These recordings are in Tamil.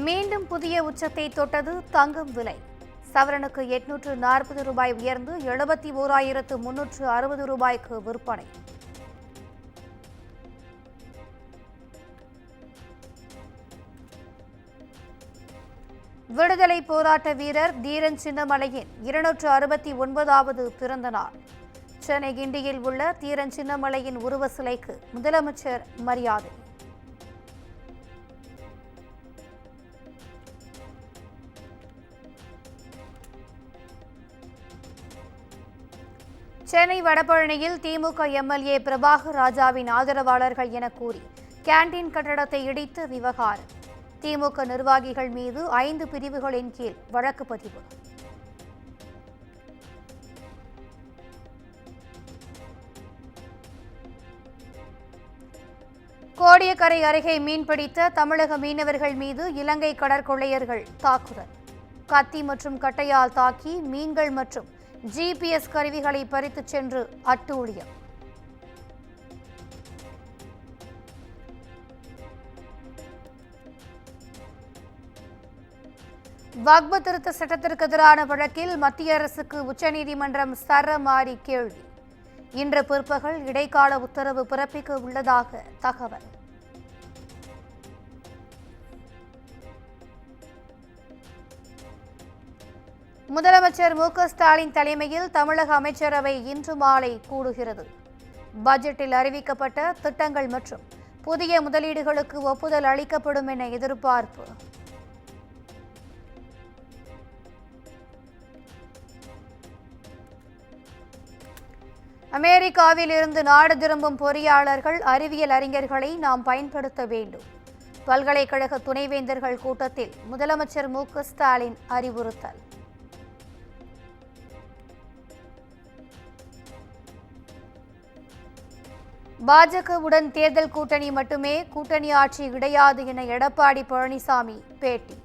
மீண்டும் புதிய உச்சத்தை தொட்டது தங்கம் விலை. சவரனுக்கு 840 ரூபாய் உயர்ந்து 71,360 ரூபாய்க்கு விற்பனை. விடுதலை போராட்ட வீரர் தீரன் சின்னமலையின் 269வது பிறந்த நாள். சென்னை கிண்டியில் உள்ள தீரன் சின்னமலையின் உருவ சிலைக்கு முதலமைச்சர் மரியாதை. சென்னை வடபழனியில் திமுக எம்எல்ஏ பிரபாகர் ராஜாவின் ஆதரவாளர்கள் என கூறி கேண்டீன் கட்டடத்தை இடித்த விவகாரம். திமுக நிர்வாகிகள் மீது 5 பிரிவுகளின் கீழ் வழக்கு பதிவு. கோடியக்கரை அருகே மீன்பிடித்த தமிழக மீனவர்கள் மீது இலங்கை கடற்கொள்ளையர்கள் தாக்குதல். கத்தி மற்றும் கட்டையால் தாக்கி மீன்கள் மற்றும் ஜிபிஎஸ் கருவிகளை பறித்துச் சென்று அட்டூழியம். வக்பு திருத்த சட்டத்திற்கு எதிரான வழக்கில் மத்திய அரசுக்கு உச்சநீதிமன்றம் சரமாரி கேள்வி. இன்று பிற்பகல் இடைக்கால உத்தரவு பிறப்பிக்க உள்ளதாக தகவல். முதலமைச்சர் மு.க. ஸ்டாலின் தலைமையில் தமிழக அமைச்சரவை இன்று மாலை கூடுகிறது. பட்ஜெட்டில் அறிவிக்கப்பட்ட திட்டங்கள் மற்றும் புதிய முதலீடுகளுக்கு ஒப்புதல் அளிக்கப்படும் என எதிர்பார்ப்பு. அமெரிக்காவில் இருந்து நாடு திரும்பும் பொறியாளர்கள், அறிவியல் அறிஞர்களை நாம் பயன்படுத்த வேண்டும். பல்கலைக்கழக துணைவேந்தர்கள் கூட்டத்தில் முதலமைச்சர் மு.க. ஸ்டாலின் அறிவுறுத்தல். பாஜகவுடன் தேர்தல் கூட்டணி மட்டுமே, கூட்டணி ஆட்சி கிடையாது என எடப்பாடி பழனிசாமி பேட்டி.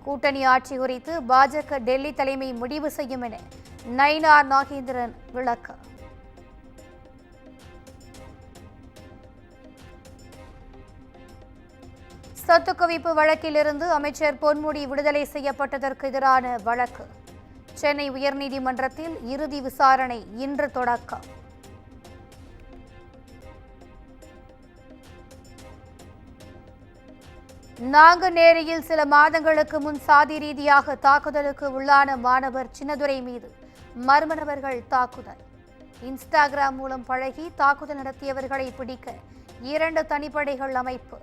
கூட்டணி ஆட்சி குறித்து பாஜக டெல்லி தலைமை முடிவு செய்யும் என நயினார் நாகேந்திரன் விளக்கம். சொத்து குவிப்பு வழக்கிலிருந்து அமைச்சர் பொன்முடி விடுதலை செய்யப்பட்டதற்கு எதிரான வழக்கு. சென்னை உயர்நீதிமன்றத்தில் இறுதி விசாரணை இன்று தொடக்கம். நாங்குநேரியில் சில மாதங்களுக்கு முன் சாதி ரீதியாக தாக்குதலுக்கு உள்ளான மாணவர் சின்னதுரை மீது மர்ம நபர்கள் தாக்குதல். இன்ஸ்டாகிராம் மூலம் பழகி தாக்குதல் நடத்தியவர்களை பிடிக்க 2 தனிப்படைகள் அமைப்பு.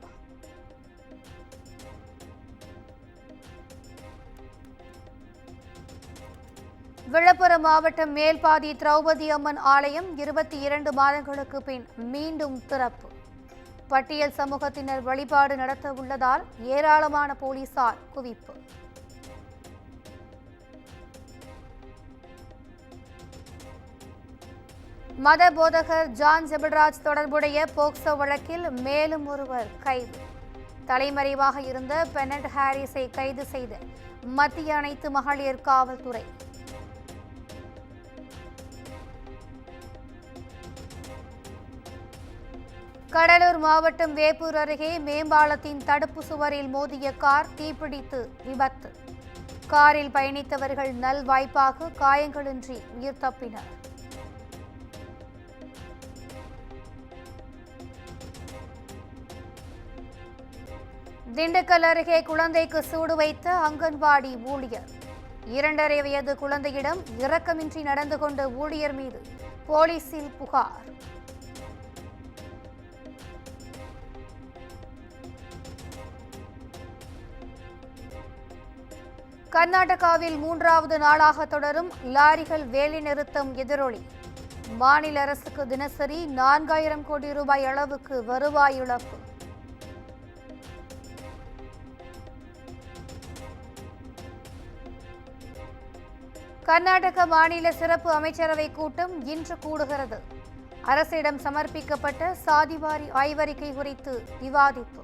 விழுப்புரம் மாவட்டம் மேல்பாதி திரௌபதி அம்மன் ஆலயம் 22 மாதங்களுக்கு பின் மீண்டும் திறப்பு. பட்டியல் சமூகத்தினர் வழிபாடு நடத்த உள்ளதால் ஏராளமான போலீசார் குவிப்பு. மத போதகர் ஜான் ஜெபல்ராஜ் தொடர்புடைய போக்சோ வழக்கில் மேலும் ஒருவர் கைது. தலைமறைவாக இருந்த பெனட் ஹாரிஸை கைது செய்த மத்திய அனைத்து மகளிர் காவல்துறை. கடலூர் மாவட்டம் வேப்பூர் அருகே மேம்பாலத்தின் தடுப்பு சுவரில் மோதிய கார் தீப்பிடித்து விபத்து. காரில் பயணித்தவர்கள் நல்வாய்ப்பாக காயங்களின்றி உயிர் தப்பினர். திண்டுக்கல் அருகே குழந்தைக்கு சூடு வைத்த அங்கன்வாடி ஊழியர். 2.5 வயது குழந்தையிடம் இரக்கமின்றி நடந்து கொண்ட ஊழியர் மீது போலீசில் புகார். கர்நாடகாவில் 3வது நாளாக தொடரும் லாரிகள் வேலைநிறுத்தம் எதிரொலி. மாநில அரசுக்கு தினசரி 4000 கோடி ரூபாய் அளவுக்கு வருவாய் இழப்பு. கர்நாடக மாநில சிறப்பு அமைச்சரவை கூட்டம் இன்று கூடுகிறது. அரசிடம் சமர்ப்பிக்கப்பட்ட சாதிவாரி ஆய்வறிக்கை குறித்து விவாதிப்பு.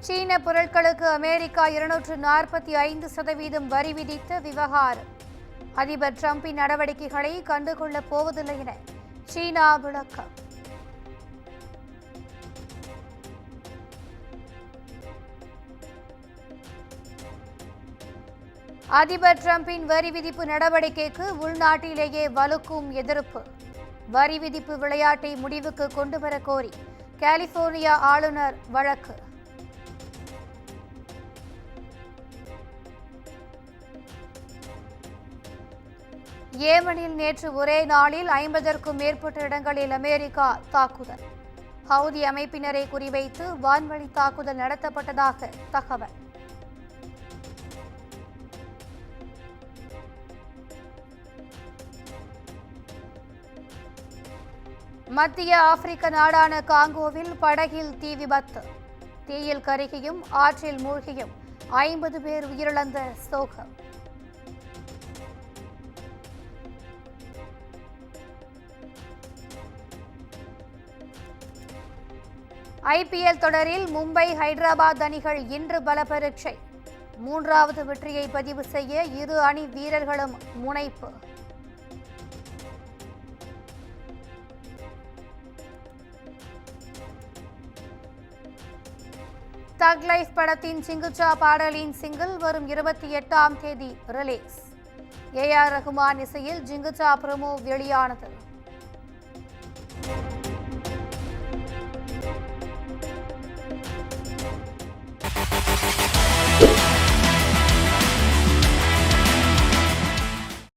சீன பொருட்களுக்கு அமெரிக்கா 245% வரி விதித்த விவகாரம். அதிபர் டிரம்பின் நடவடிக்கைகளை கண்டுகொள்ளப் போவதில்லை என சீனா விளக்கம். அதிபர் டிரம்பின் வரி விதிப்பு நடவடிக்கைக்கு உள்நாட்டிலேயே வலுக்கும் எதிர்ப்பு. வரி விதிப்பு விளையாட்டை முடிவுக்கு கொண்டுவர கோரி கலிபோர்னியா ஆளுநர் வழக்கு. ஏமனில் நேற்று ஒரே நாளில் 50க்கும் மேற்பட்ட இடங்களில் அமெரிக்கா தாக்குதல். ஹவுதி அமைப்பினரை குறிவைத்து வான்வழி தாக்குதல் நடத்தப்பட்டதாக தகவல். மத்திய ஆப்பிரிக்க நாடான காங்கோவில் படகில் தீ விபத்து. தீயில் கருகியும் ஆற்றில் மூழ்கியும் 50 பேர் உயிரிழந்த சோகம். ஐபிஎல் தொடரில் மும்பை ஹைதராபாத் அணிகள் இன்று பல பரீட்சை. 3வது வெற்றியை பதிவு செய்ய இரு அணி வீரர்களும் முனைப்பு. தக் லைஃப் படத்தின் சிங்குச்சா பாடலின் சிங்கிள் வரும் 28ஆம் தேதி ரிலீஸ். ஏஆர் ரகுமான் இசையில் ஜிங்குச்சா ப்ரோமோ வெளியானது.